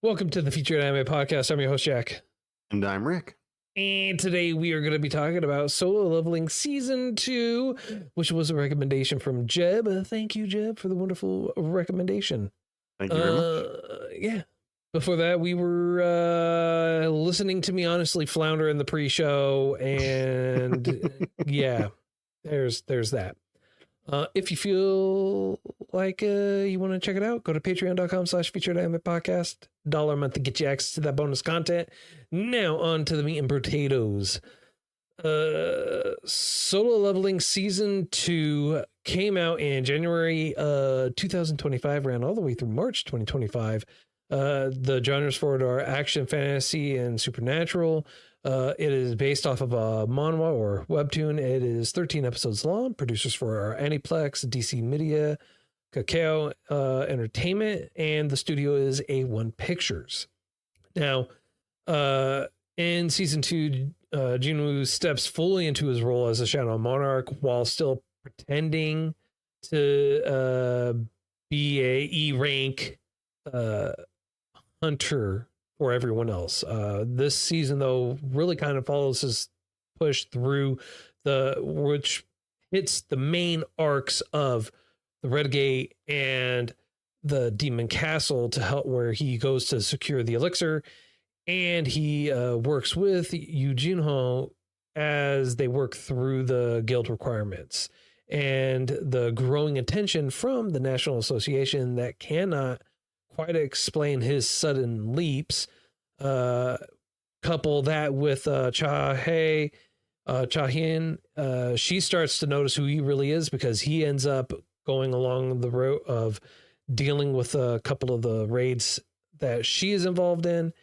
Welcome to the Featured Anime Podcast. I'm your host, Jack. And I'm Rick. And today we are going to be talking about Solo Leveling Season 2, which was a recommendation from Jeb. Thank you, Jeb, for the wonderful recommendation. Thank you very much. Yeah. Before that, we were listening to me honestly flounder in the pre-show. And yeah, there's that. If you feel like you want to check it out, go to patreon.com/featured anime podcast. $1 a month to get you access to that bonus content. Now on to the meat and potatoes. Solo Leveling Season 2 came out in January 2025, ran all the way through March 2025. The genres for it are action, fantasy, and supernatural. It is based off of a manhwa or webtoon. It is 13 episodes long. Producers for are Aniplex, DC Media, Kakao Entertainment, and the studio is A1 Pictures. Now, in season 2, Jinwoo steps fully into his role as a Shadow Monarch while still pretending to be a E rank hunter for everyone else. This season, though, really kind of follows his push through which hits the main arcs of the Red Gate and the Demon Castle to help, where he goes to secure the Elixir, and he works with Yoo Jinho as they work through the guild requirements and the growing attention from the National Association that cannot quite explain his sudden leaps. Couple that with Chae Hae-in, she starts to notice who he really is because he ends up going along the road of dealing with a couple of the raids that she is involved in,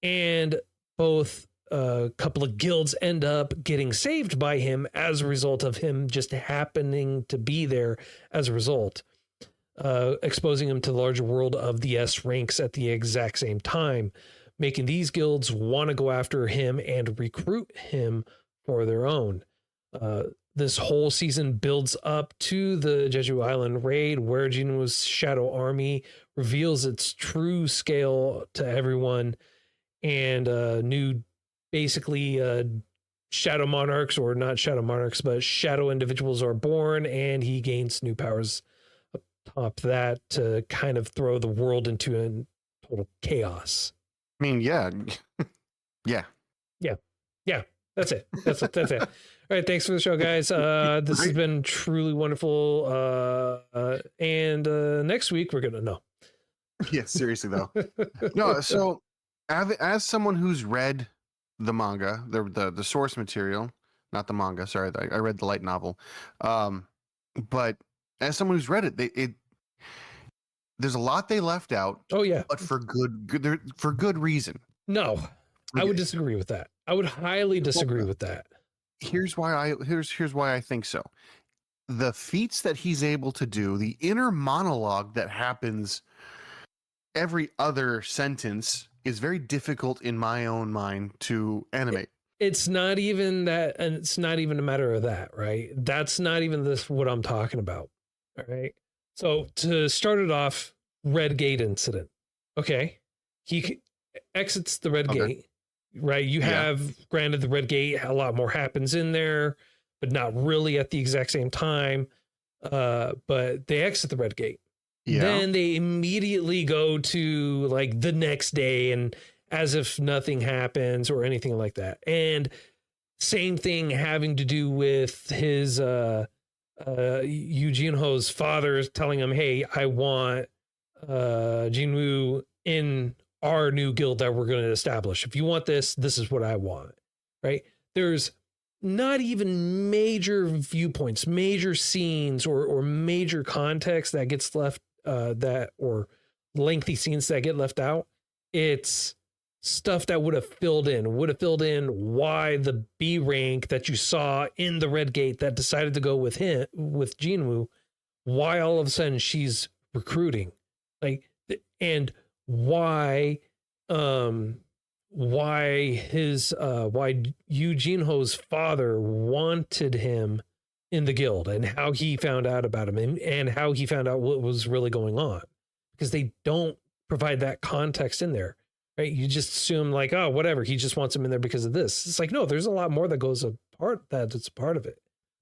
and both a couple of guilds end up getting saved by him as a result of him just happening to be there as a result. Exposing him to the larger world of the S ranks at the exact same time, making these guilds want to go after him and recruit him for their own. This whole season builds up to the Jeju Island raid, where Jinwoo's shadow army reveals its true scale to everyone, and new, basically, shadow monarchs, or not shadow monarchs, but shadow individuals are born, and he gains new powers top that to kind of throw the world into a total chaos. I mean, yeah. That's it. That's it. All right. Thanks for the show, guys. This has been truly wonderful. And next week we're going to know. Yeah, seriously though. No. So as someone who's read the manga, the source material, not the manga, sorry, I read the light novel. But as someone who's read it, there's a lot they left out. Oh yeah, but for good reason. No, I would disagree with that. I would highly disagree with that. Here's why I think so. The feats that he's able to do, the inner monologue that happens every other sentence, is very difficult in my own mind to animate. It's not even that, and it's not even a matter of that, right? That's not even what I'm talking about. All right. So to start it off, Red Gate incident. Okay. He exits the Red Gate, right? You have, granted, the Red Gate, a lot more happens in there, but not really at the exact same time. But they exit the Red Gate. Yeah. Then they immediately go to like the next day, and as if nothing happens or anything like that. And same thing having to do with his Yoo Jinho's father telling him, hey, I want Jinwoo in our new guild that we're going to establish. If you want this, this is what I want, right? There's not even major viewpoints, major scenes, or major context that gets left, or lengthy scenes that get left out. It's stuff that would have filled in why the B rank that you saw in the Red Gate that decided to go with Jinwoo, why all of a sudden she's recruiting, and why Yoo Jinho's father wanted him in the guild, and how he found out about him, and how he found out what was really going on, because they don't provide that context in there. right? You just assume like, oh, whatever, he just wants him in there because of this. It's like, no, there's a lot more that goes apart that's a part of it.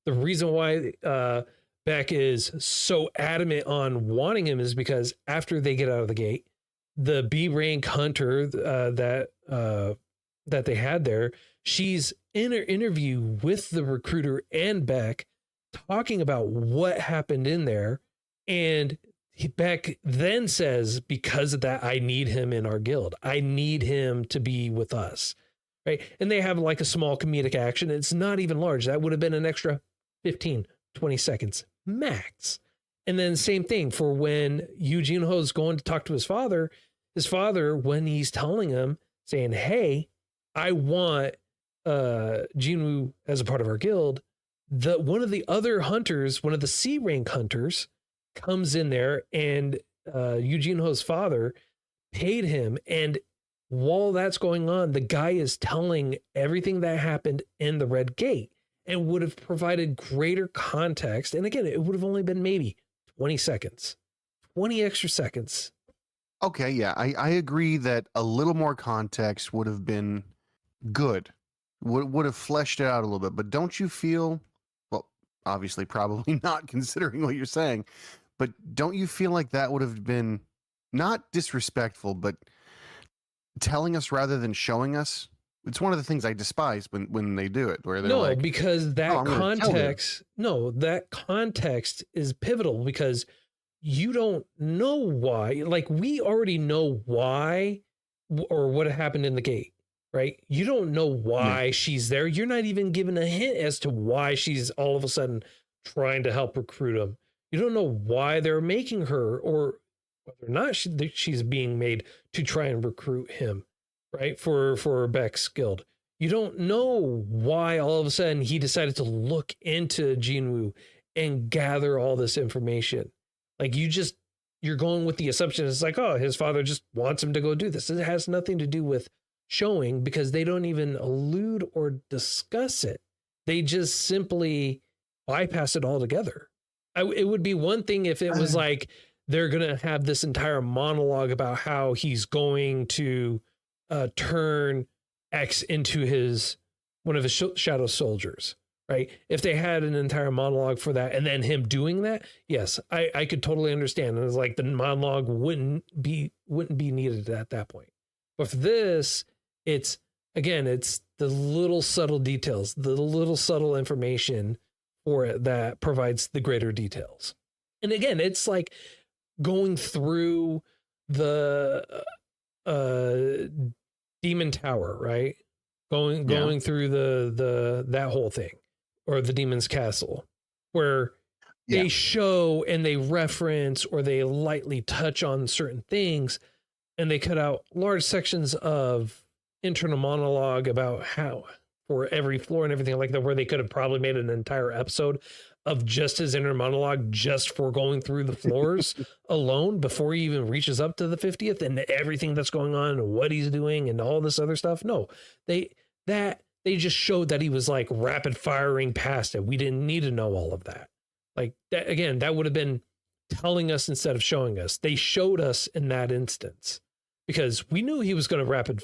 The reason why Baek is so adamant on wanting him is because after they get out of the gate, the B rank hunter that they had there, she's in her interview with the recruiter and Baek talking about what happened in there. And Baek then says, because of that, I need him in our guild. I need him to be with us. Right. And they have like a small comedic action. It's not even large. That would have been an extra 15, 20 seconds max. And then same thing for when Yoo Jinho is going to talk to his father, when he's telling him, saying, hey, I want Jinwoo as a part of our guild. One of the other hunters, one of the C rank hunters, comes in there, and Yoo Jinho's father paid him. And while that's going on, the guy is telling everything that happened in the Red Gate and would have provided greater context. And again, it would have only been maybe 20 seconds, 20 extra seconds. Okay, yeah, I agree that a little more context would have been good, would have fleshed it out a little bit. But don't you feel, well, obviously, probably not considering what you're saying, but don't you feel like that would have been not disrespectful, but telling us rather than showing us? It's one of the things I despise when they do it, where they're like, because that that context is pivotal, because you don't know why. Like, we already know why or what happened in the gate, right? You don't know why she's there. You're not even given a hint as to why she's all of a sudden trying to help recruit him. You don't know why they're making her, or whether or not she's being made to try and recruit him, right? For Baek's guild. You don't know why all of a sudden he decided to look into Jinwoo and gather all this information. Like, you're going with the assumption it's like, oh, his father just wants him to go do this. It has nothing to do with showing, because they don't even allude or discuss it. They just simply bypass it altogether. It would be one thing if it was like they're going to have this entire monologue about how he's going to turn X into one of his shadow soldiers, right? If they had an entire monologue for that and then him doing that, yes, I could totally understand. And it's like the monologue wouldn't be needed at that point. But for this, it's the little subtle details, the little subtle information for it that provides the greater details. And again, it's like going through the Demon Tower, right? Going through that whole thing, or the Demon's Castle, where they show and they reference or they lightly touch on certain things, and they cut out large sections of internal monologue about how for every floor and everything like that, where they could have probably made an entire episode of just his inner monologue just for going through the floors alone before he even reaches up to the 50th and everything that's going on and what he's doing and all this other stuff. No, they just showed that he was like rapid firing past it. We didn't need to know all of that. Like that, again, that would have been telling us instead of showing us. They showed us in that instance because we knew he was going to rapid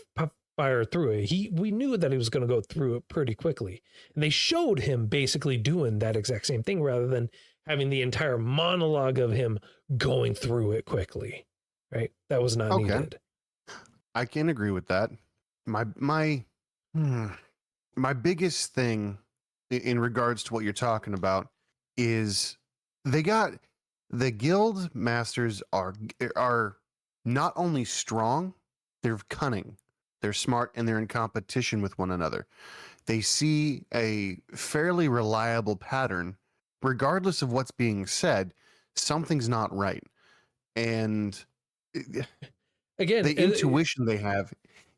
fire through it. We knew that he was going to go through it pretty quickly, and they showed him basically doing that exact same thing rather than having the entire monologue of him going through it quickly. Right? That was not needed. I can agree with that. My biggest thing in regards to what you're talking about is the guild masters are not only strong, they're cunning. They're smart, and they're in competition with one another. They see a fairly reliable pattern. Regardless of what's being said, something's not right. And again, the intuition they have,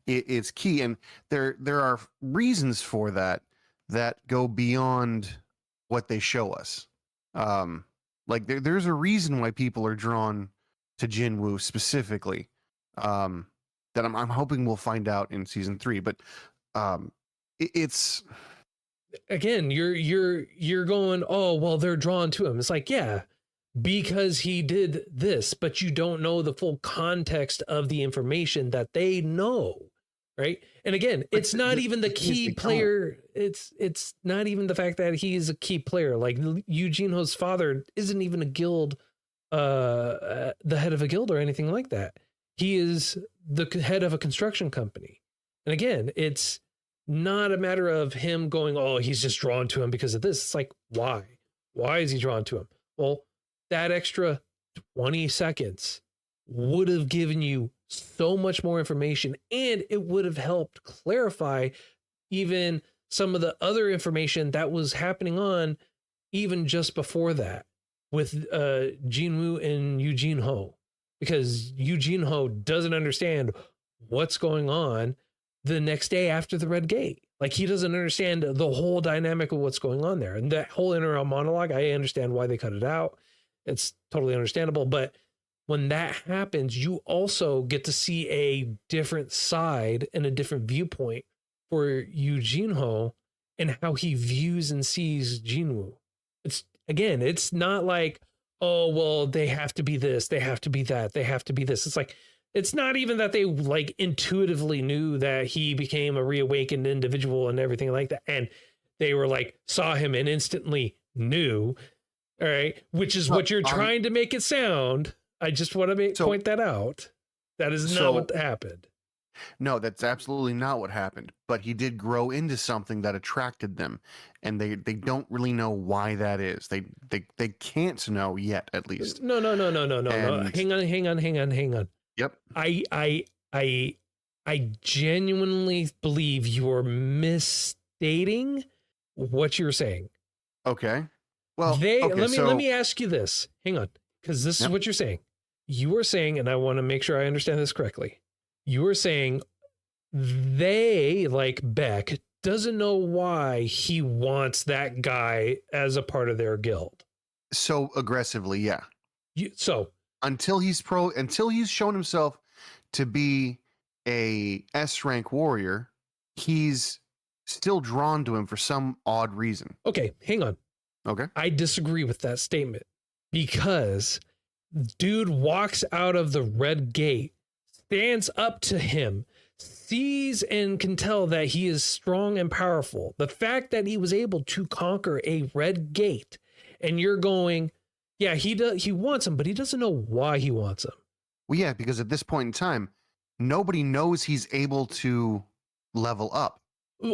it's key. And there are reasons for that go beyond what they show us. Like there's a reason why people are drawn to Jinwoo specifically. That I'm hoping we'll find out in season 3, but it's again, you're going, oh well, they're drawn to him. It's like, yeah, because he did this, but you don't know the full context of the information that they know, right? And again, it's not even the key player. It's not even the fact that he's a key player. Like Yoo Jinho's father isn't even a guild, the head of a guild or anything like that. He is the head of a construction company. And again, it's not a matter of him going, oh, he's just drawn to him because of this. It's like, why? Why is he drawn to him? Well, that extra 20 seconds would have given you so much more information, and it would have helped clarify even some of the other information that was happening on even just before that with Jinwoo and Yoo Jinho, because Yoo Jinho doesn't understand what's going on the next day after the Red Gate. Like, he doesn't understand the whole dynamic of what's going on there. And that whole inner monologue, I understand why they cut it out. It's totally understandable. But when that happens, you also get to see a different side and a different viewpoint for Yoo Jinho and how he views and sees Jinwoo. It's not like, oh, well, they have to be this, they have to be that, they have to be this. It's like, it's not even that they like intuitively knew that he became a reawakened individual and everything like that. And they were like, saw him and instantly knew. All right. Which is what you're trying to make it sound. I just want to point that out. That is not what happened. No, that's absolutely not what happened. But he did grow into something that attracted them, and they don't really know why that is. They can't know yet, at least. No. Hang on. Yep. I genuinely believe you're misstating what you're saying. Okay. Well, let me ask you this. Hang on, because this is what you're saying. You are saying, and I want to make sure I understand this correctly. You are saying they, like Baek, doesn't know why he wants that guy as a part of their guild. So aggressively, yeah. Until he's shown himself to be a S rank warrior, he's still drawn to him for some odd reason. Okay, hang on. Okay. I disagree with that statement, because dude walks out of the Red Gate, stands up to him, sees and can tell that he is strong and powerful. The fact that he was able to conquer a Red Gate, and you're going, yeah, he wants him, but he doesn't know why he wants him. Well, yeah, because at this point in time, nobody knows he's able to level up.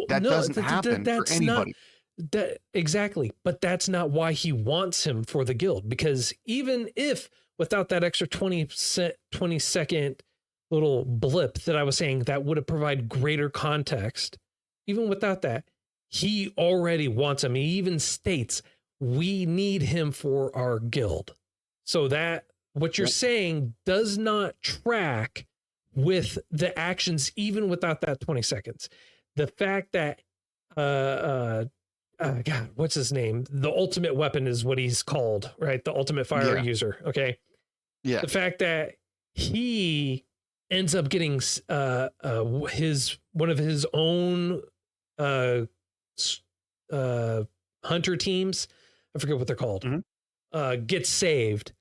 That doesn't happen for anybody. Exactly, but that's not why he wants him for the guild, because even if without that extra 20 second little blip that I was saying that would have provided greater context, even without that, he already wants him. He even states, we need him for our guild. So that what you're saying does not track with the actions, even without that 20 seconds. The fact that God, what's his name? The ultimate weapon is what he's called, right? The ultimate fire user. Okay. Yeah. The fact that he ends up getting one of his own hunter teams, I forget what they're called, gets saved,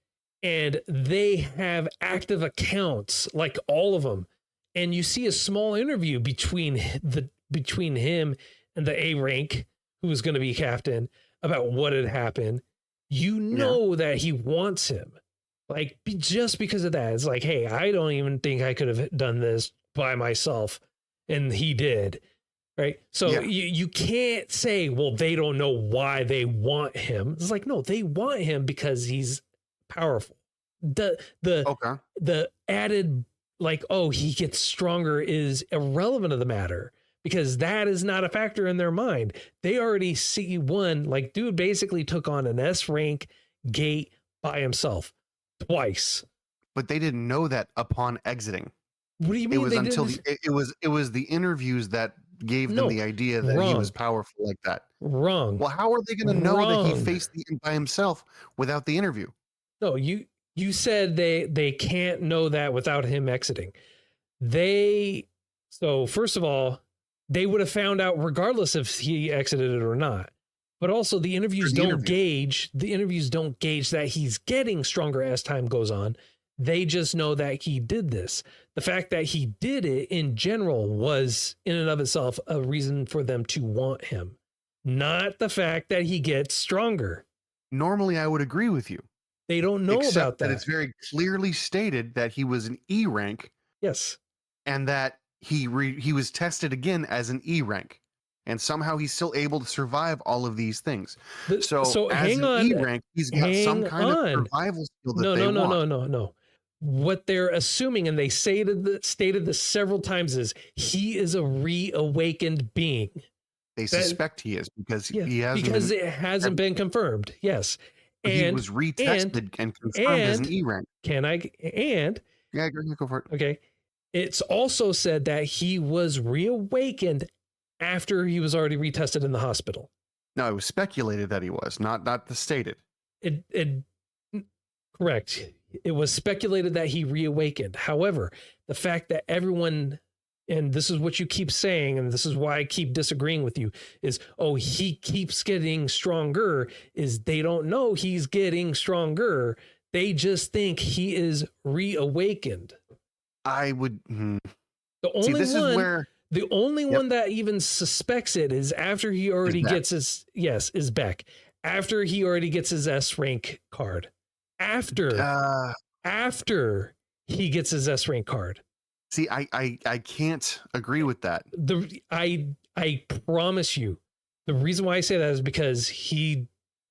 and they have active accounts, like all of them. And you see a small interview between him and the A rank, who was going to be captain, about what had happened. You know that he wants him, like, just because of that. It's like, hey, I don't even think I could have done this by myself, and he did, right? So you can't say, well, they don't know why they want him. It's like, no, they want him because he's powerful. The added, like, oh, he gets stronger is irrelevant of the matter, because that is not a factor in their mind. They already see one, like, dude basically took on an S rank gate by himself twice. But they didn't know that upon exiting. What do you mean? It was it was the interviews that gave them the idea that he was powerful like that. Wrong. Well, how are they going to know that he faced the end by himself without the interview? No, you said they can't know that without him exiting. So first of all, they would have found out regardless if he exited it or not. But also the interviews For the don't interviews. gauge, the interviews don't gauge that he's getting stronger as time goes on. They just know that he did this. The fact that he did it in general was in and of itself a reason for them to want him, not the fact that he gets stronger. Normally, I would agree with you. They don't know Except about that that. it's very clearly stated that he was an E rank Yes. and that he was tested again as an E rank. And somehow he's still able to survive all of these things. So as hang an on. E rank, he's got some kind of survival skill that they want. No. What they're assuming, and they stated this several times, is he is a reawakened being. They suspect he is because it hasn't been confirmed. Yes. And he was retested and confirmed as an E rank. Yeah, go for it. Okay. It's also said that he was reawakened after he was already retested in the hospital. No, it was speculated that he was, not the stated. Correct. It was speculated that he reawakened. However, the fact that everyone, and this is what you keep saying, and this is why I keep disagreeing with you, is, oh, he keeps getting stronger, is they don't know he's getting stronger. They just think he is reawakened. I would... The only one that even suspects it is after he already gets his... Yes, is Baek. After he already gets his S rank card. After he gets his S rank card. See, I can't agree with that. I promise you, the reason why I say that is because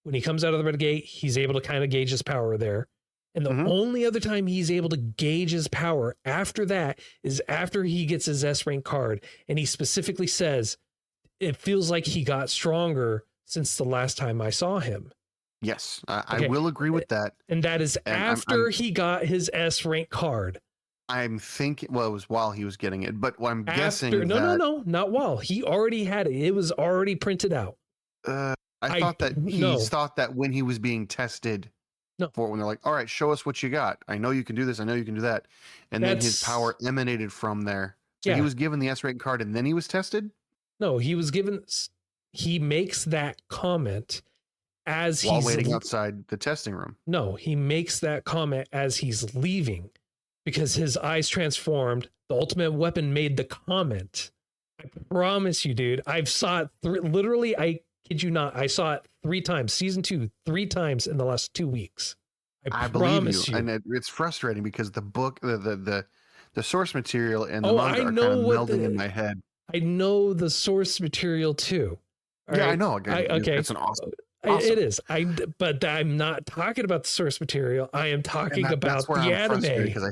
when he comes out of the red gate, he's able to kind of gauge his power there. And the only other time he's able to gauge his power after that is after he gets his S rank card. And he specifically says, it feels like he got stronger since the last time I saw him. Yes, I will agree with that. And that is after he got his S rank card. I'm thinking, well, it was while he was getting it, but I'm guessing No, not while. He already had it. It was already printed out. I thought that he thought that when he was being tested when they're like, all right, show us what you got. I know you can do this. I know you can do that. And then his power emanated from there. So he was given the S rank card and then he was tested? No, he makes that comment as while waiting outside the testing room. No, he makes that comment as he's leaving because his eyes transformed. The ultimate weapon made the comment. I promise you, dude. I've saw it literally. I kid you not. I saw it 3 times. Season 2, 3 times in the last 2 weeks. I promise you. And it's frustrating because the book, the source material and the manga are kind of melding in my head. I know the source material too. I know. Okay, it's an awesome. It is. But I'm not talking about the source material. I am talking about the anime because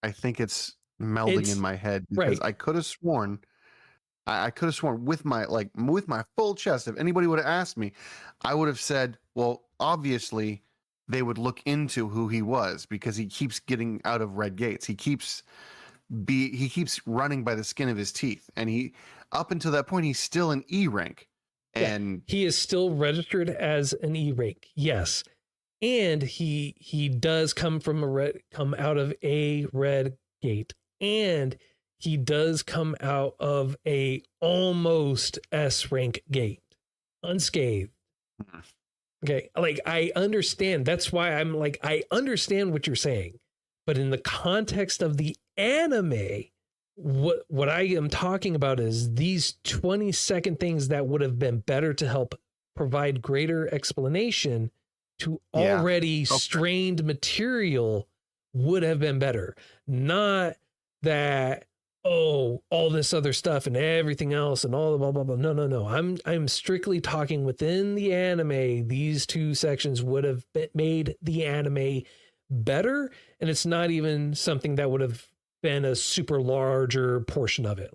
I think it's melding in my head because I could have sworn. I could have sworn with my full chest. If anybody would have asked me, I would have said, "Well, obviously, they would look into who he was because he keeps getting out of red gates. He keeps running by the skin of his teeth, and up until that point, he's still an E rank." And he is still registered as an E rank, yes, and he does come out of a red gate, and he does come out of a almost S rank gate, unscathed. Okay, I understand. That's why I'm I understand what you're saying, but in the context of the anime. What I am talking about is these 20-second things that would have been better to help provide greater explanation to already strained material would have been better. Not that, all this other stuff and everything else and all the blah, blah, blah. No. I'm strictly talking within the anime. These 2 sections would have made the anime better. And it's not even something that would have been a super larger portion of it.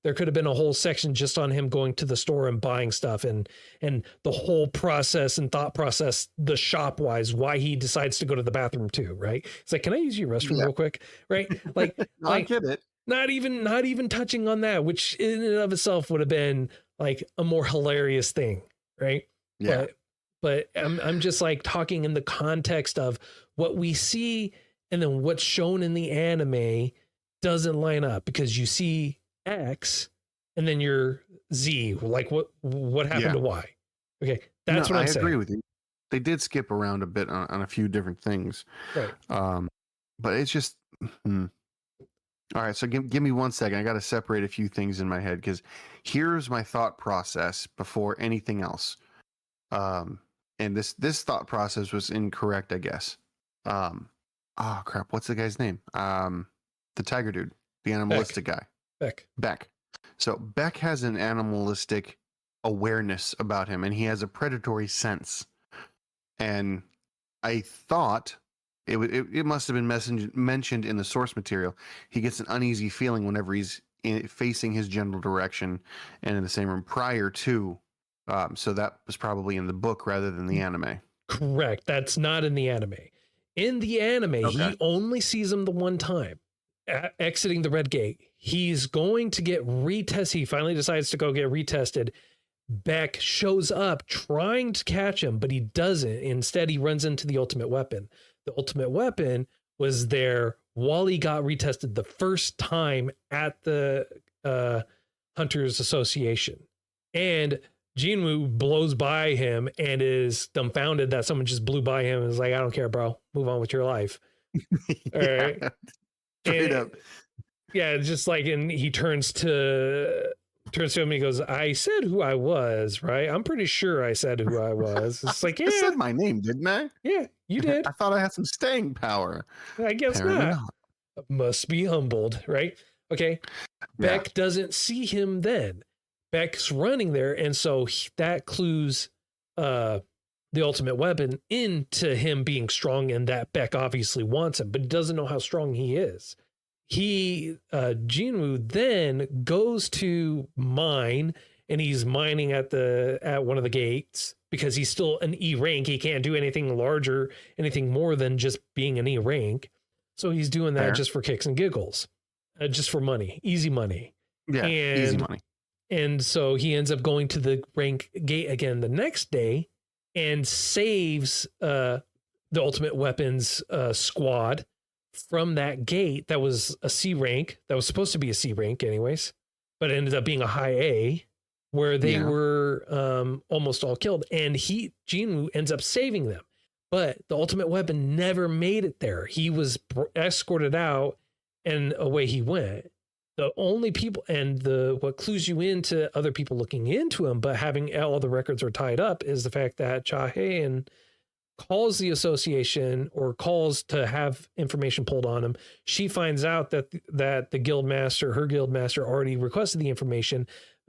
There could have been a whole section just on him going to the store and buying stuff and the whole process and thought process, the shop wise, why he decides to go to the bathroom too. Right. It's can I use your restroom real quick? Right. I get it. Not even touching on that, which in and of itself would have been a more hilarious thing. Right. Yeah. But I'm just talking in the context of what we see. And then what's shown in the anime doesn't line up because you see X and then you're Z. What happened to Y? Okay, that's No, what I I'm agree saying. with you. They did skip around a bit on a few different things. Right. But it's just all right. So give me 1 second. I got to separate a few things in my head because here's my thought process before anything else. And this thought process was incorrect, I guess. Oh crap, what's the guy's name? The tiger dude, the animalistic guy. Baek. So Baek has an animalistic awareness about him, and he has a predatory sense. And I thought it must have been mentioned in the source material. He gets an uneasy feeling whenever he's facing his general direction and in the same room prior to. So that was probably in the book rather than the anime. Correct. That's not in the anime. In the anime, Okay. he only sees him the one time exiting the red gate. He's going to get retested. He finally decides to go get retested. Baek shows up trying to catch him, but he doesn't. Instead, he runs into the ultimate weapon. The ultimate weapon was there while he got retested the first time at the Hunters Association. And Jinwoo blows by him and is dumbfounded that someone just blew by him and is like, I don't care, bro. Move on with your life. All right. Straight up. Yeah, just like, and he turns to him and he goes, I said who I was, right? I'm pretty sure I said who I was. It's like, yeah. I said my name, didn't I? Yeah, you did. I thought I had some staying power. I guess not. Must be humbled, right? Okay. Yeah. Baek doesn't see him then. Baek's running there, and so that clues the ultimate weapon into him being strong, and that Baek obviously wants him, but he doesn't know how strong he is. Jinwoo then goes to mine, and he's mining at one of the gates because he's still an E rank. He can't do anything larger, anything more than just being an E rank. So he's doing that just for kicks and giggles, just for money, easy money. Yeah, easy money. And so he ends up going to the rank gate again the next day and saves the ultimate weapons squad from that gate that was a C rank, that was supposed to be a C rank anyways, but it ended up being a high A, where they were almost all killed. And Jinwoo ends up saving them. But the ultimate weapon never made it there. He was escorted out and away he went. The only people, and what clues you into other people looking into him, but having all the records are tied up, is the fact that Chae Hae-in calls the association or calls to have information pulled on him. She finds out that the guild master, her guild master, already requested the information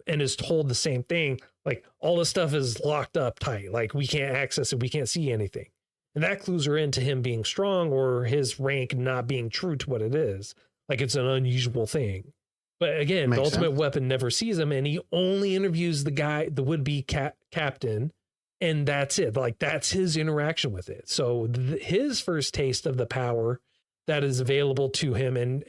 and is told the same thing. Like, all this stuff is locked up tight. Like, we can't access it. We can't see anything. And that clues her into him being strong or his rank not being true to what it is. Like, it's an unusual thing. But again, the ultimate weapon never sees him, and he only interviews the would-be captain, and that's it. Like, that's his interaction with it. So his first taste of the power that is available to him and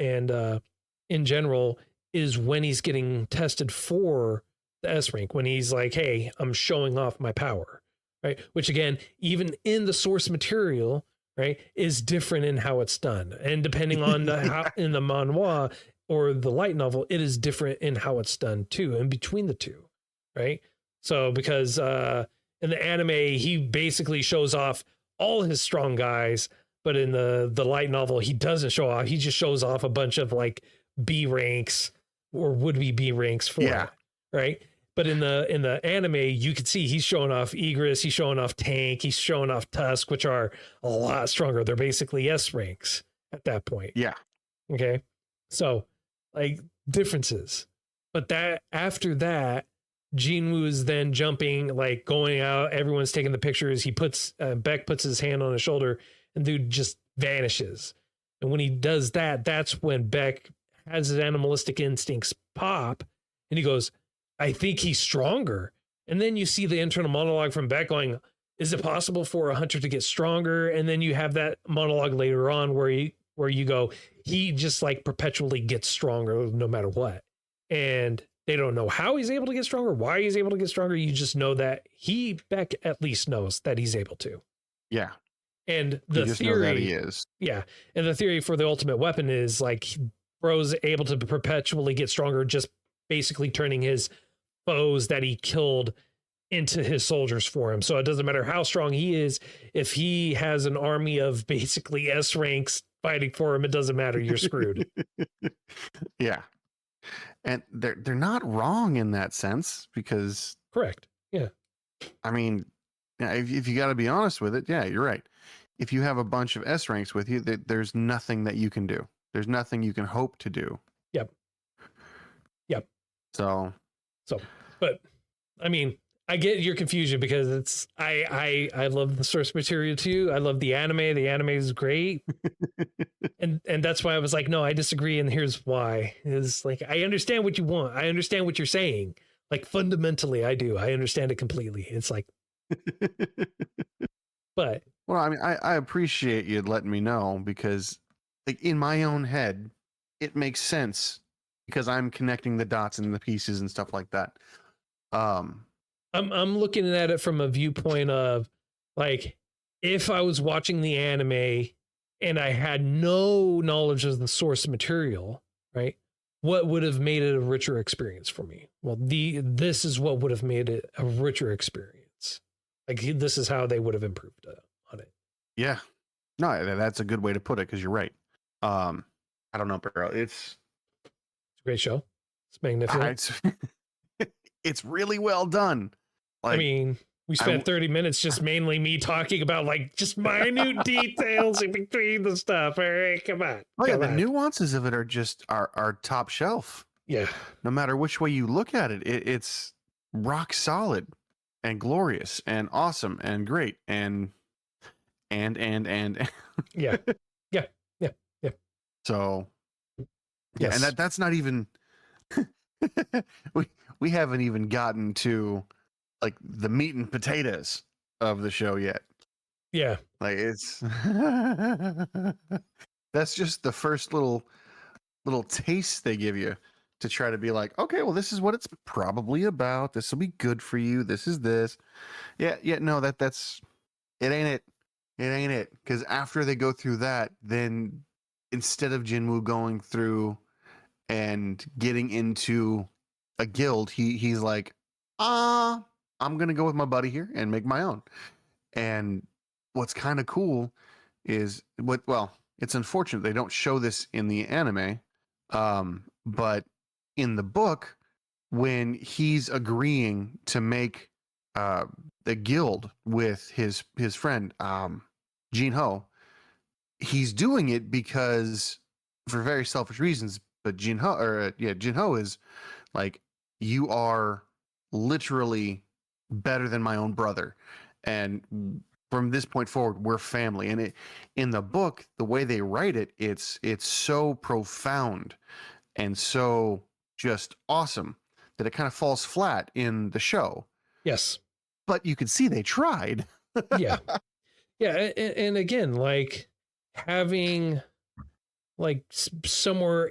in general is when he's getting tested for the S rank, when he's like, hey, I'm showing off my power, right? Which again, even in the source material, right, is different in how it's done. And depending on how in the manhwa or the light novel, it is different in how it's done too, in between the two, right? So because in the anime, he basically shows off all his strong guys, but in the light novel, he doesn't show off. He just shows off a bunch of like B ranks or would-be B ranks for it, right? But in the anime, you can see he's showing off Egress, he's showing off Tank, he's showing off Tusk, which are a lot stronger. They're basically S ranks at that point. Yeah. Okay. So, like, differences. But that after that, Jinwoo is then jumping, like going out. Everyone's taking the pictures. He Baek puts his hand on his shoulder, and dude just vanishes. And when he does that, that's when Baek has his animalistic instincts pop, and he goes, I think he's stronger. And then you see the internal monologue from Baek going, is it possible for a hunter to get stronger? And then you have that monologue later on where you go, he just like perpetually gets stronger no matter what. And they don't know how he's able to get stronger, why he's able to get stronger. You just know that Baek at least knows that he's able to. Yeah. And the theory that he is. Yeah. And the theory for the ultimate weapon is like Bro's able to perpetually get stronger, just basically turning his foes that he killed into his soldiers for him. So it doesn't matter how strong he is. If he has an army of basically S ranks fighting for him, it doesn't matter. You're screwed. Yeah. And they're not wrong in that sense, because Correct. Yeah. I mean, yeah, if you got to be honest with it, yeah, you're right. If you have a bunch of S ranks with you, there's nothing that you can do. There's nothing you can hope to do. Yep. So, but I mean, I get your confusion because it's I love the source material too. I love the anime. The anime is great. and that's why I was like, no, I disagree, and here's why. Is like, I understand what you want. I understand what you're saying. Like, fundamentally, I do. I understand it completely. It's like, but well, I mean, I appreciate you letting me know, because like in my own head, it makes sense because I'm connecting the dots and the pieces and stuff like that. I'm looking at it from a viewpoint of like, if I was watching the anime and I had no knowledge of the source material, right? What would have made it a richer experience for me? Well, this is what would have made it a richer experience. Like, this is how they would have improved on it. Yeah, no, that's a good way to put it, because you're right. I don't know, bro. It's a great show. It's magnificent. It's really well done. Like, I mean, we spent 30 minutes just mainly me talking about like just minute details in between the stuff. All right, come on. Oh yeah, the nuances of it are just are top shelf. Yeah. No matter which way you look at it, it's rock solid and glorious and awesome and great and yeah. So yeah, yes. and that's not even we haven't even gotten to like the meat and potatoes of the show yet. Yeah. Like, it's that's just the first little taste they give you to try to be like, okay, well, this is what it's probably about. This will be good for you. This is this. Yeah. No, that's it. Ain't it? It ain't it. Because after they go through that, then instead of Jinwoo going through and getting into a guild, he's like, I'm gonna go with my buddy here and make my own. And what's kind of cool is it's unfortunate they don't show this in the anime, but in the book, when he's agreeing to make the guild with his friend Jinho, he's doing it because for very selfish reasons. But Jinho is like, you are literally better than my own brother, and from this point forward, we're family. And in the book, the way they write it, it's so profound and so just awesome that it kind of falls flat in the show. Yes. But you could see they tried. Yeah. Yeah. And again, like having like somewhere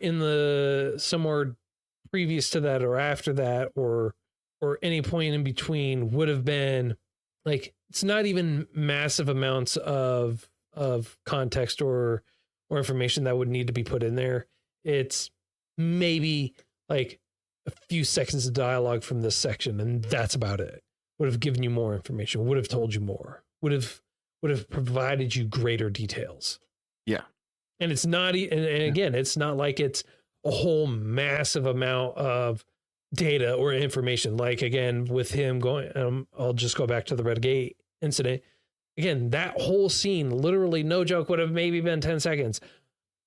previous to that or after that or any point in between would have been like, it's not even massive amounts of context or information that would need to be put in there. It's maybe like a few seconds of dialogue from this section, and that's about it. Would have given you more information, would have told you more, would have provided you greater details. Yeah. And it's not, and again, it's not like it's a whole massive amount of data or information. Like, again, with him going, I'll just go back to the Red Gate incident. Again, that whole scene, literally, no joke, would have maybe been 10 seconds.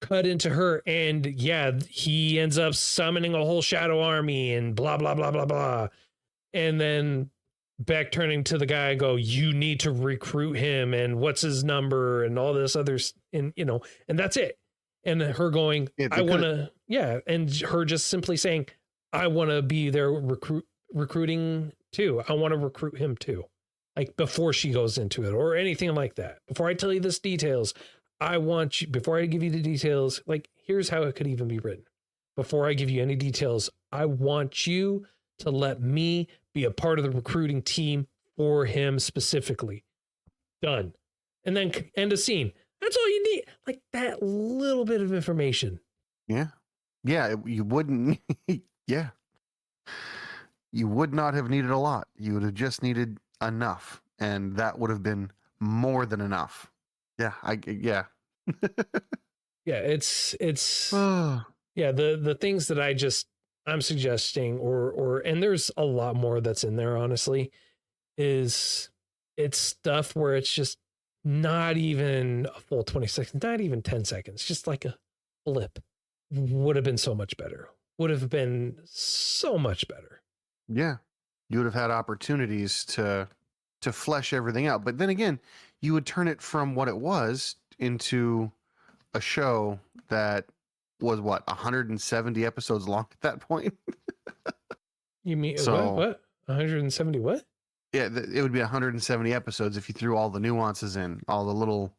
Cut into her, and yeah, he ends up summoning a whole shadow army and blah, blah, blah, blah, blah. And then Baek turning to the guy and go, you need to recruit him, and what's his number, and all this other, and and that's it. And her going, I want to, and her just simply saying, I want to be there recruiting too. I want to recruit him too. Like, before she goes into it or anything like that. Before I tell you this details, I want you, before I give you the details, like, here's how it could even be written. Before I give you any details, I want you to let me be a part of the recruiting team for him specifically. Done. And then end of scene. That's all you need. Like, that little bit of information. Yeah. Yeah. You wouldn't. Yeah. you would not have needed a lot. You would have just needed enough, and that would have been more than enough. Yeah, yeah. Yeah, it's yeah, the things that I'm suggesting or and there's a lot more that's in there, honestly, is it's stuff where it's just not even a full 20 seconds, not even 10 seconds, just like a blip would have been so much better. Would have been so much better. Yeah. You would have had opportunities to flesh everything out. But then again, you would turn it from what it was into a show that was what, 170 episodes long at that point. You mean So, what 170 what? Yeah, it would be 170 episodes if you threw all the nuances in, all the little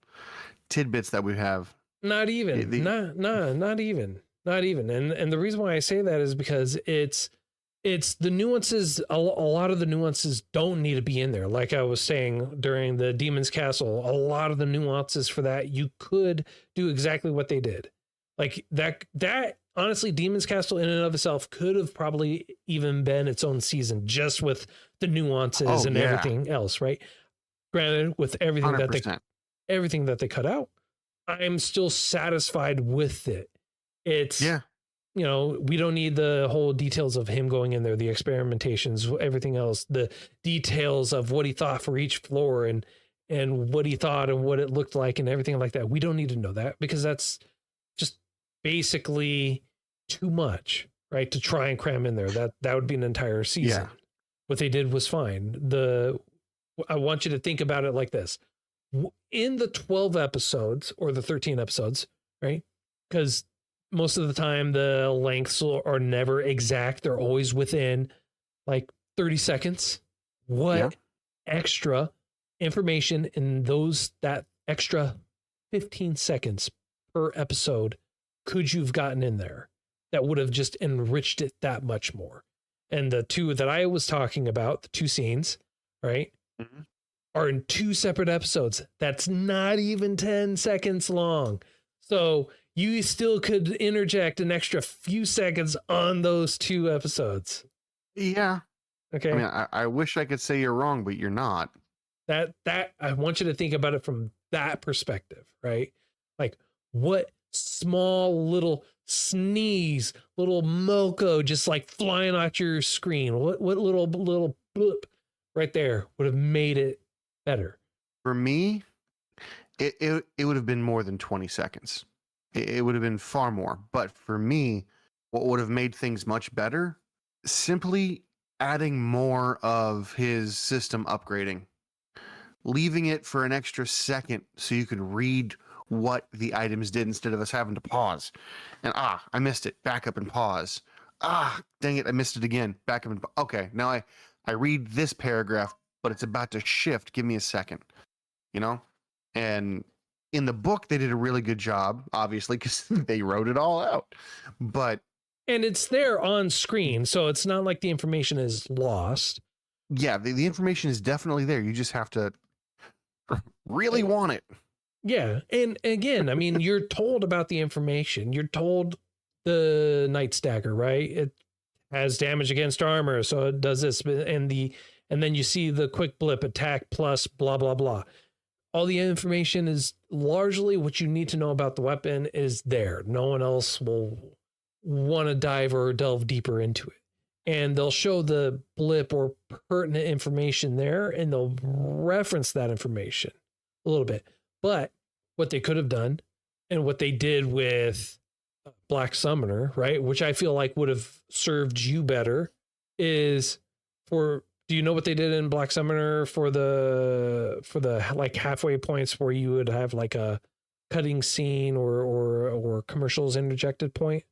tidbits that we have. Not even. Not even. Not even. And the reason why I say that is because it's the nuances. A lot of the nuances don't need to be in there. Like I was saying during the Demon's Castle, a lot of the nuances for that, you could do exactly what they did. Like that honestly, Demon's Castle in and of itself could have probably even been its own season, just with the nuances and everything else, right? Granted, with everything 100%. everything that they cut out, I'm still satisfied with it. It's you know, we don't need the whole details of him going in there, the experimentations, everything else, the details of what he thought for each floor and what he thought and what it looked like and everything like that. We don't need to know that because that's just basically too much, right? To try and cram in there. That would be an entire season. Yeah. What they did was fine. I want you to think about it like this. In the 12 episodes or the 13 episodes, right? Because most of the time the lengths are never exact. They're always within like 30 seconds. What extra information in that extra 15 seconds per episode could you've gotten in there that would have just enriched it that much more? And the two that I was talking about, the two scenes, right, are in two separate episodes. That's not even 10 seconds long. So you still could interject an extra few seconds on those two episodes. Yeah. Okay. I mean, I wish I could say you're wrong, but you're not. That I want you to think about it from that perspective, right? Like what small little sneeze, little moco just like flying out your screen. What little bloop right there would have made it better? For me, it would have been more than 20 seconds. It would have been far more. But for me, what would have made things much better? Simply adding more of his system upgrading. Leaving it for an extra second so you could read what the items did instead of us having to pause. And I missed it. Back up and pause. Dang it, I missed it again. Back up and okay, now I read this paragraph, but it's about to shift. Give me a second. You know? And in the book, they did a really good job, obviously, because they wrote it all out. And it's there on screen, so it's not like the information is lost. Yeah, the information is definitely there. You just have to really want it. Yeah. And again, I mean, you're told about the information. You're told the Knight's Dagger, right? It has damage against armor, so it does this. And then you see the quick blip attack plus blah, blah, blah. All the information is largely what you need to know about the weapon is there. No one else will want to dive or delve deeper into it. And they'll show the blip or pertinent information there, and they'll reference that information a little bit. But what they could have done, and what they did with Black Summoner, right, which I feel like would have served you better, is do you know what they did in Black Summoner for the like halfway points where you would have like a cutting scene or commercials interjected point?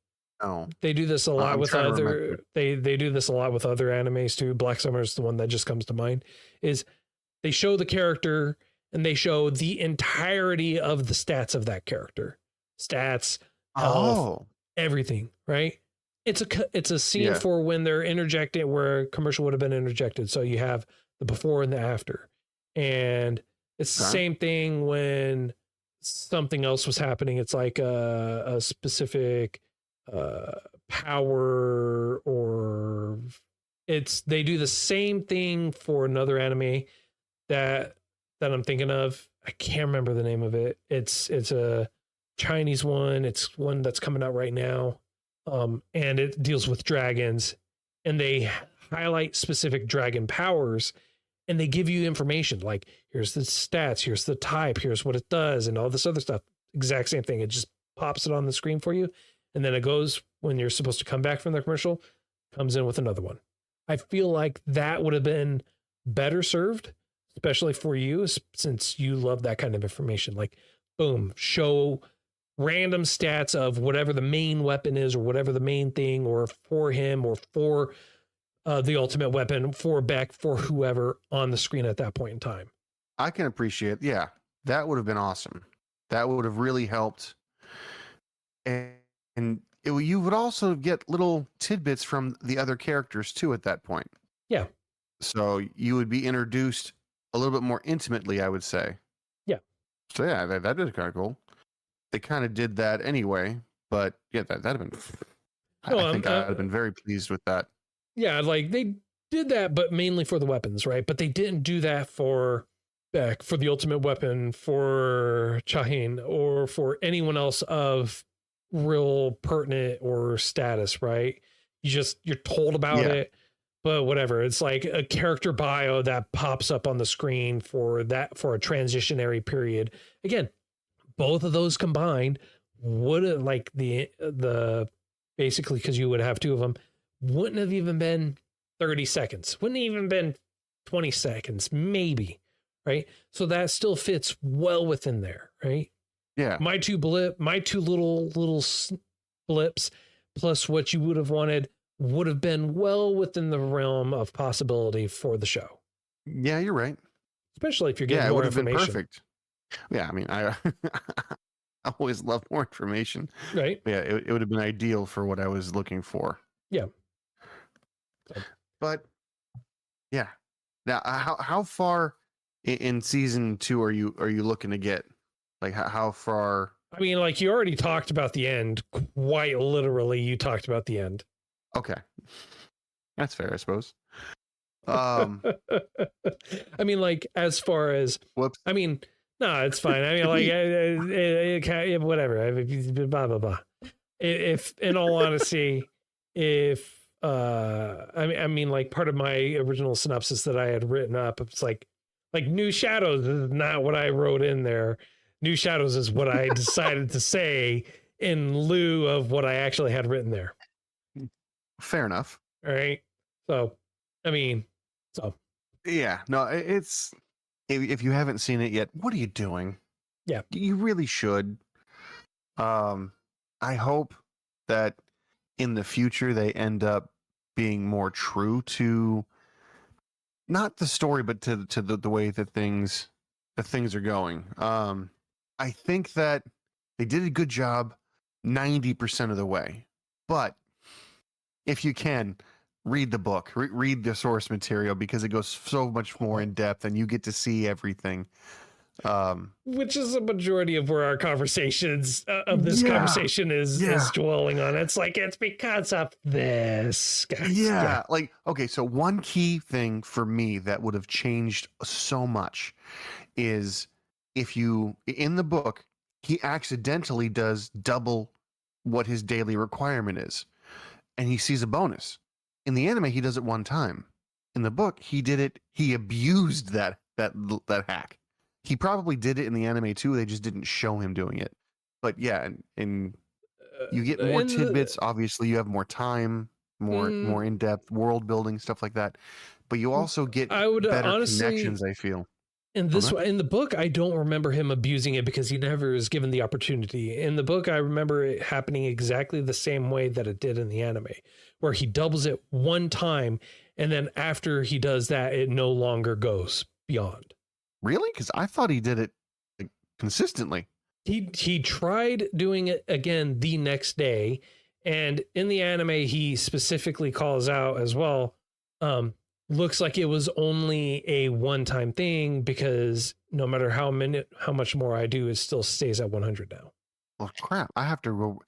No. They do this a lot with other they do this a lot with other animes too. Black Summoner is the one that just comes to mind. Is they show the character and they show the entirety of the stats of that character. Stats, health, everything, right? It's a scene for when they're interjecting where a commercial would have been interjected. So you have the before and the after. And it's the same thing when something else was happening. It's like a specific power or They do the same thing for another anime that I'm thinking of. I can't remember the name of it. It's a Chinese one. It's one that's coming out right now. And it deals with dragons, and they highlight specific dragon powers, and they give you information like, here's the stats, here's the type, here's what it does, and all this other stuff. Exact same thing. It just pops it on the screen for you, and then it goes when you're supposed to come back from the commercial, comes in with another one. I feel like that would have been better served, especially for you, since you love that kind of information. Like, boom, show random stats of whatever the main weapon is, or whatever the main thing, or for him, or for the ultimate weapon, for Baek, for whoever on the screen at that point in time. I can appreciate. Yeah, that would have been awesome. That would have really helped. And you would also get little tidbits from the other characters too at that point. Yeah. So you would be introduced a little bit more intimately, I would say. Yeah. So yeah, that is kind of cool. They kind of did that anyway, but yeah, that'd have been. I think I'd have been very pleased with that. Yeah, like they did that, but mainly for the weapons, right? But they didn't do that for Baek, for the ultimate weapon, for Chae Hae-in, or for anyone else of real pertinent or status, right? You're told about it, but whatever. It's like a character bio that pops up on the screen for a transitionary period. Again, both of those combined would have, like, the basically, because you would have two of them, wouldn't have even been 30 seconds, wouldn't have even been 20 seconds, maybe, right? So that still fits well within there, right? Yeah. My two little blips plus what you would have wanted would have been well within the realm of possibility for the show. Yeah, you're right. Especially if you're getting more information. Been perfect. Yeah, I mean, I always love more information. Right. Yeah, it would have been ideal for what I was looking for. Yeah. But yeah. Now, how far in season 2 are you looking to get? Like how far? I mean, like, you already talked about the end. Quite literally, you talked about the end. Okay, that's fair, I suppose. I mean, like, as far as, whoops. I mean, no, it's fine. I mean, like, whatever. Blah blah blah. If, in all honesty, if I mean, like, part of my original synopsis that I had written up, it's like New Shadows is not what I wrote in there. New Shadows is what I decided to say in lieu of what I actually had written there. Fair enough. All right. So, I mean, yeah, no, it's, if you haven't seen it yet, what are you doing? Yeah, you really should. I hope that in the future they end up being more true to not the story, but to the way that things are going. I think that they did a good job 90% of the way, but if you can, read the book, read the source material, because it goes so much more in depth and you get to see everything. Which is a majority of where our conversations conversation is dwelling on. It's like, it's because of this. Yeah. Like, okay, so one key thing for me that would have changed so much is if you, in the book, he accidentally does double what his daily requirement is, and he sees a bonus. In the anime, he does it one time. In the book, he abused that hack. He probably did it in the anime too. They just didn't show him doing it. But yeah, and you get more tidbits. Obviously, you have more time, more in-depth world building, stuff like that. But you also get better connections, I feel. In the book, I don't remember him abusing it because he never was given the opportunity. In the book, I remember it happening exactly the same way that it did in the anime, where he doubles it one time, and then after he does that, it no longer goes beyond. Really? Because I thought he did it consistently. He tried doing it again the next day, and in the anime, he specifically calls out as well, looks like it was only a one-time thing, because no matter how much more I do, it still stays at 100 now. Oh crap, I have to go.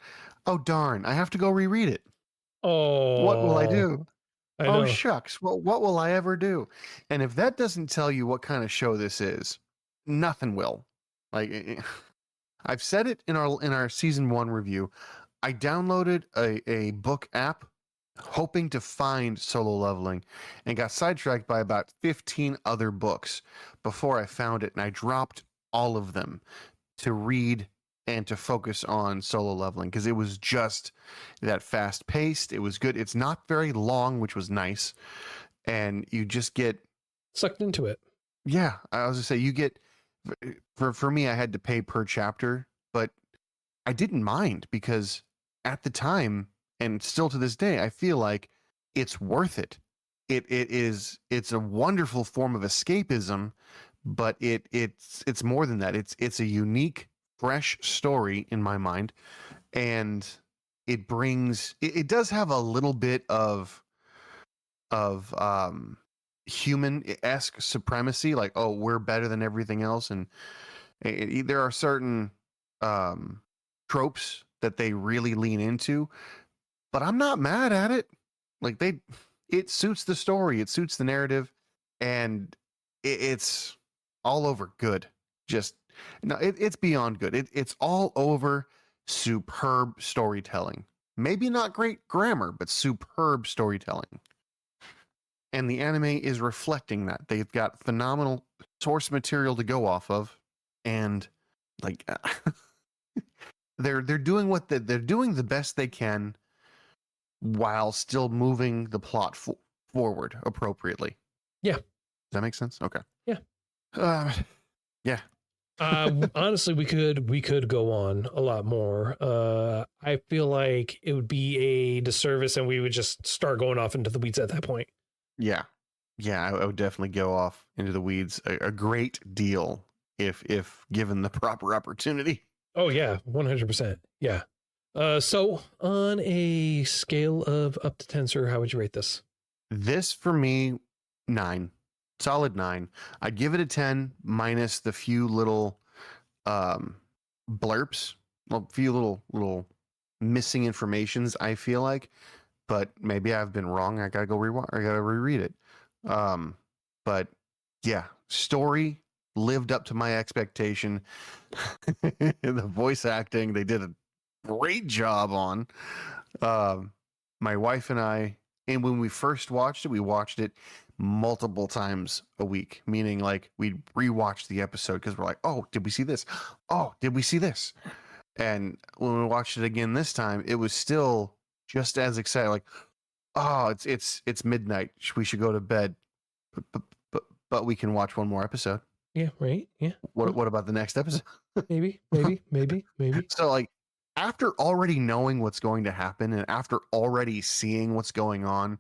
Oh darn, I have to go reread it. Oh, what will I do? I Oh know. shucks, well, what will I ever do? And if that doesn't tell you what kind of show this is, nothing will. Like I've said it in our season 1 review. I downloaded a book app hoping to find Solo Leveling and got sidetracked by about 15 other books before I found it, and I dropped all of them to read and to focus on Solo Leveling because it was just that fast paced. It was good. It's not very long, which was nice, and you just get Sucked into it. yeah. I was gonna say you get for me, I had to pay per chapter, but I didn't mind because at the time and still to this day, I feel like it's worth it. It's a wonderful form of escapism, but it's more than that. It's a unique, fresh story in my mind, and it does have a little bit of human-esque supremacy, like, oh, we're better than everything else, and there are certain tropes that they really lean into, but I'm not mad at it. Like it suits the story, it suits the narrative, and it's all over good. Just no, it's beyond good. It's all over superb storytelling. Maybe not great grammar, but superb storytelling. And the anime is reflecting that. They've got phenomenal source material to go off of, and like they're doing they're doing the best they can while still moving the plot forward appropriately. Yeah. Does that make sense? Okay. Yeah. Yeah. Honestly, we could go on a lot more. I feel like it would be a disservice and we would just start going off into the weeds at that point. Yeah. Yeah, I would definitely go off into the weeds a great deal if given the proper opportunity. Oh yeah, 100%. Yeah. So on a scale of up to 10, sir, how would you rate this? This for me, 9. Solid 9. I'd give it a 10 minus the few little blurps, well, few little missing informations, I feel like, but maybe I've been wrong. I gotta go I gotta reread it. But yeah, story lived up to my expectation. The voice acting, they did a great job on. My wife and I, and when we first watched it, we watched it multiple times a week, meaning like we'd rewatch the episode because we're like, oh, did we see this? Oh, did we see this? And when we watched it again this time, it was still just as exciting. Like, oh, it's midnight. We should go to bed, but we can watch one more episode. Yeah, right. Yeah. What about the next episode? maybe. So like, after already knowing what's going to happen and after already seeing what's going on,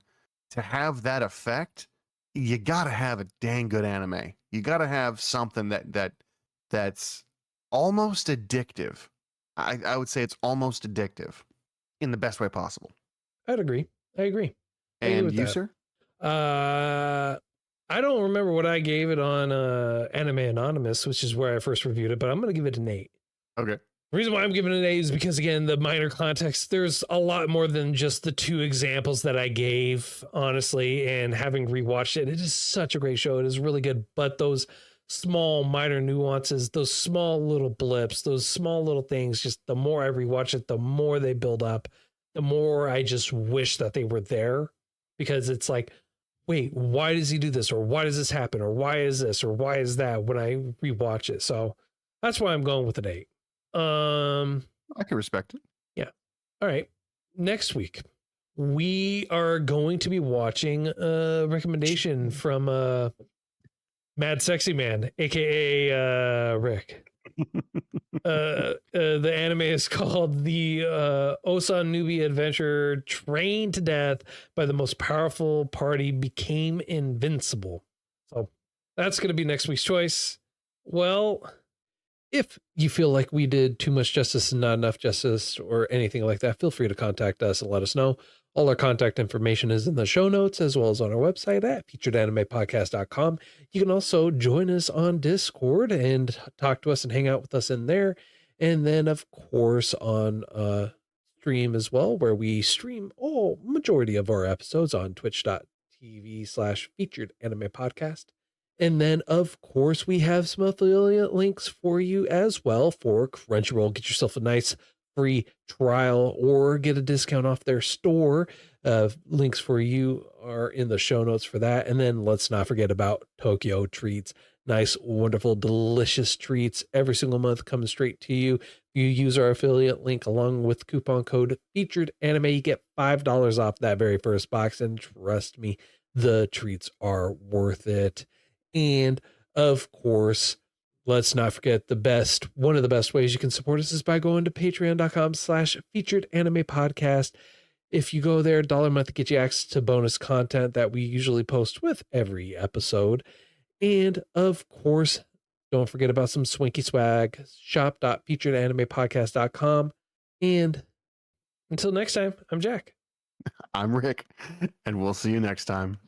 to have that effect, you gotta have a dang good anime. You gotta have something that's almost addictive. I would say it's almost addictive in the best way possible. I'd agree. I agree. And you, sir? I don't remember what I gave it on Anime Anonymous, which is where I first reviewed it, but I'm going to give it an 8. Okay. The reason why I'm giving it an 8 is because, again, the minor context, there's a lot more than just the 2 examples that I gave, honestly, and having rewatched it, it is such a great show. It is really good, but those small minor nuances, those small little blips, those small little things, just the more I rewatch it, the more they build up, the more I just wish that they were there, because it's like, wait, why does he do this? Or why does this happen? Or why is this? Or why is that when I rewatch it? So that's why I'm going with an 8. I can respect it. Yeah. All right. Next week, we are going to be watching a recommendation from Mad Sexy Man, aka Rick. The anime is called the Osan Newbie Adventure. Trained to death by the most powerful party became invincible. So that's going to be next week's choice. Well, if you feel like we did too much justice and not enough justice or anything like that, feel free to contact us and let us know. All our contact information is in the show notes as well as on our website at featuredanimepodcast.com. You can also join us on Discord and talk to us and hang out with us in there. And then, of course, on stream as well, where we stream majority of our episodes on twitch.tv/featured anime podcast. And then, of course, we have some affiliate links for you as well for Crunchyroll. Get yourself a nice free trial or get a discount off their store. Links for you are in the show notes for that. And then let's not forget about Tokyo Treats. Nice, wonderful, delicious treats every single month coming straight to you. If you use our affiliate link along with coupon code featured anime, you get $5 off that very first box. And trust me, the treats are worth it. And of course, let's not forget one of the best ways you can support us is by going to patreon.com/featured anime podcast. If you go there, $1 a month to get you access to bonus content that we usually post with every episode. And of course, don't forget about some swanky swag, shop.featuredanimepodcast.com. And until next time, I'm Jack. I'm Rick, and we'll see you next time.